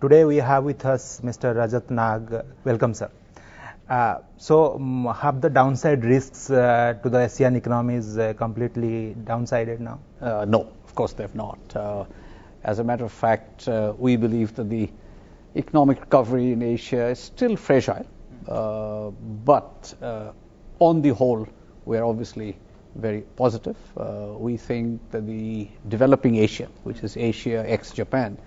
Today we have with us Mr. Rajat Nag. Welcome, sir. Have the downside risks to the ASEAN economies completely downsided now? No, of course they have not. As a matter of fact, we believe that the economic recovery in Asia is still fragile, but on the whole, we are obviously very positive. We think that the developing Asia, which is Asia ex-Japan,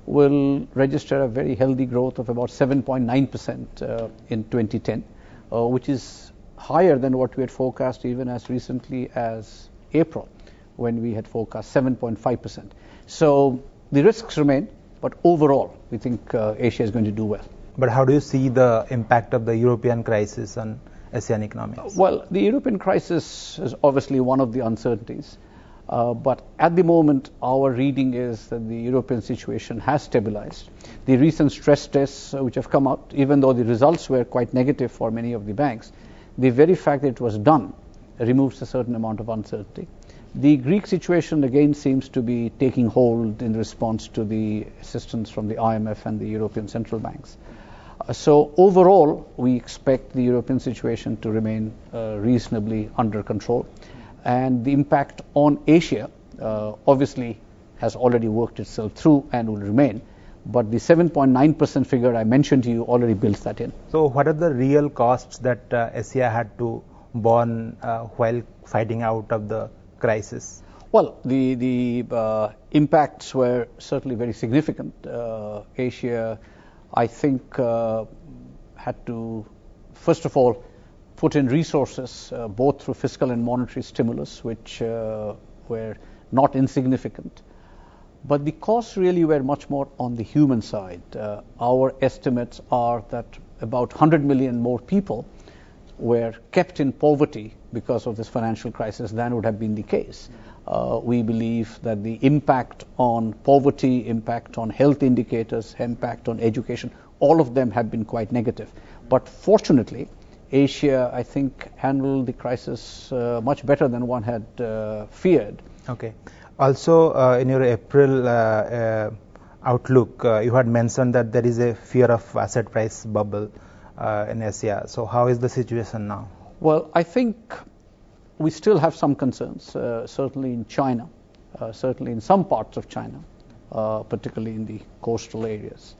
will register a very healthy growth of about 7.9% in 2010, which is higher than what we had forecast even as recently as April, when we had forecast 7.5%. So the risks remain, but overall, we think Asia is going to do well. But how do you see the impact of the European crisis on ASEAN economics? Well, the European crisis is obviously one of the uncertainties. But at the moment, our reading is that the European situation has stabilized. The recent stress tests which have come out, even though the results were quite negative for many of the banks, the very fact that it was done removes a certain amount of uncertainty. The Greek situation again seems to be taking hold in response to the assistance from the IMF and the European central banks. So overall, we expect the European situation to remain reasonably under control. And the impact on Asia obviously has already worked itself through and will remain. But the 7.9% figure I mentioned to you already builds that in. So what are the real costs that Asia had to bear while fighting out of the crisis? Well, the impacts were certainly very significant. Asia, I think, had to, first of all, put in resources, both through fiscal and monetary stimulus, which were not insignificant. But the costs really were much more on the human side. Our estimates are that about 100 million more people were kept in poverty because of this financial crisis than would have been the case. We believe that the impact on poverty, impact on health indicators, impact on education, all of them have been quite negative. But fortunately, Asia, I think, handled the crisis much better than one had feared. Okay. Also, in your April outlook, you had mentioned that there is a fear of asset price bubble in Asia. So how is the situation now? Well, I think we still have some concerns, certainly in China, certainly in some parts of China, particularly in the coastal areas.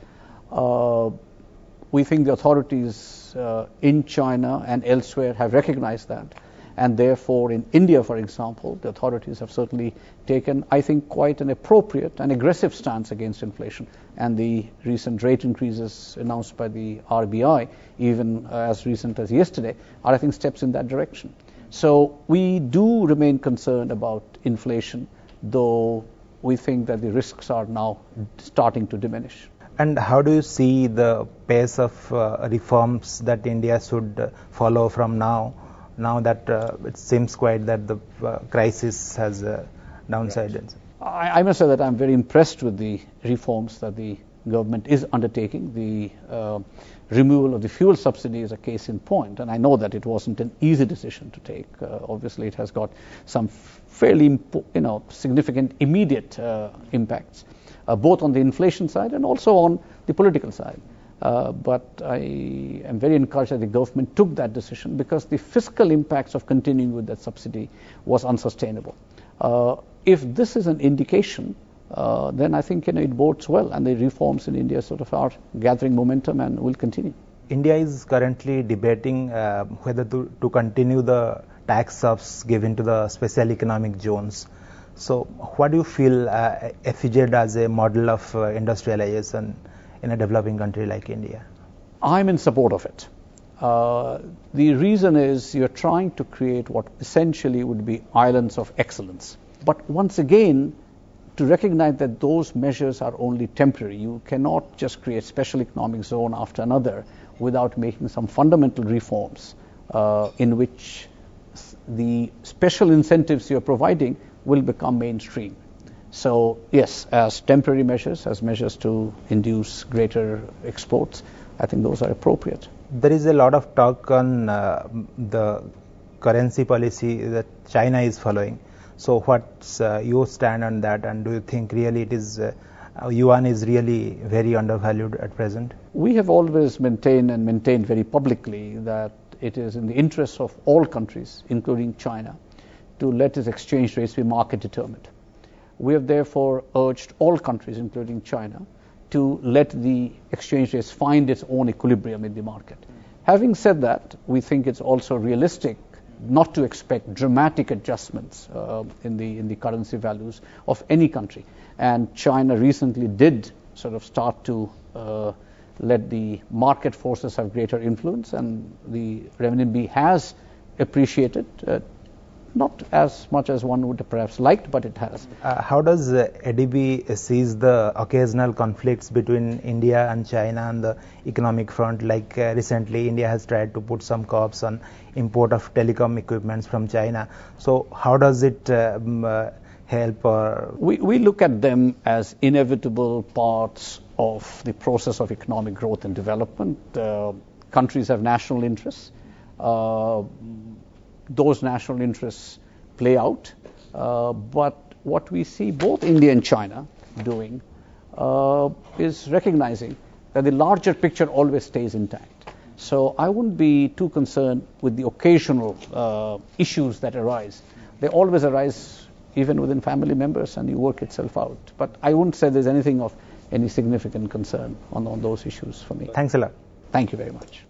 We think the authorities in China and elsewhere have recognized that. And therefore, in India, for example, the authorities have certainly taken, I think, quite an appropriate and aggressive stance against inflation. And the recent rate increases announced by the RBI, even as recent as yesterday, are, I think, steps in that direction. So we do remain concerned about inflation, though we think that the risks are now starting to diminish. And how do you see the pace of reforms that India should follow from now that it seems quite that the crisis has downsided? I must say that I'm very impressed with the reforms that the government is undertaking. The removal of the fuel subsidy is a case in point, and I know that it wasn't an easy decision to take. Obviously, it has got some fairly significant immediate impacts, both on the inflation side and also on the political side. But I am very encouraged that the government took that decision because the fiscal impacts of continuing with that subsidy was unsustainable. If this is an indication, then I think it bodes well, and the reforms in India sort of are gathering momentum and will continue. India is currently debating whether to continue the tax offs given to the special economic zones. So what do you feel FEZ as a model of industrialization in a developing country like India? I'm in support of it. The reason is you're trying to create what essentially would be islands of excellence. But once again, to recognize that those measures are only temporary. You cannot just create special economic zone after another without making some fundamental reforms in which the special incentives you're providing will become mainstream. So yes, as temporary measures, as measures to induce greater exports, I think those are appropriate. There is a lot of talk on the currency policy that China is following. So what's your stand on that, and do you think really it is yuan is really very undervalued at present? We have always maintained very publicly that it is in the interest of all countries, including China, to let its exchange rates be market determined. We have therefore urged all countries, including China, to let the exchange rates find its own equilibrium in the market. Having said that, we think it's also realistic not to expect dramatic adjustments in the currency values of any country. And China recently did sort of start to let the market forces have greater influence, and the renminbi has appreciated, not as much as one would have perhaps liked, but it has. How does ADB sees the occasional conflicts between India and China on the economic front? Like recently, India has tried to put some curbs on import of telecom equipments from China. So how does it help? We look at them as inevitable parts of the process of economic growth and development. Countries have national interests. Those national interests play out. But what we see both India and China doing is recognizing that the larger picture always stays intact. So I wouldn't be too concerned with the occasional issues that arise. They always arise even within family members, and you work itself out. But I wouldn't say there's anything of any significant concern on those issues for me. Thanks a lot. Thank you very much.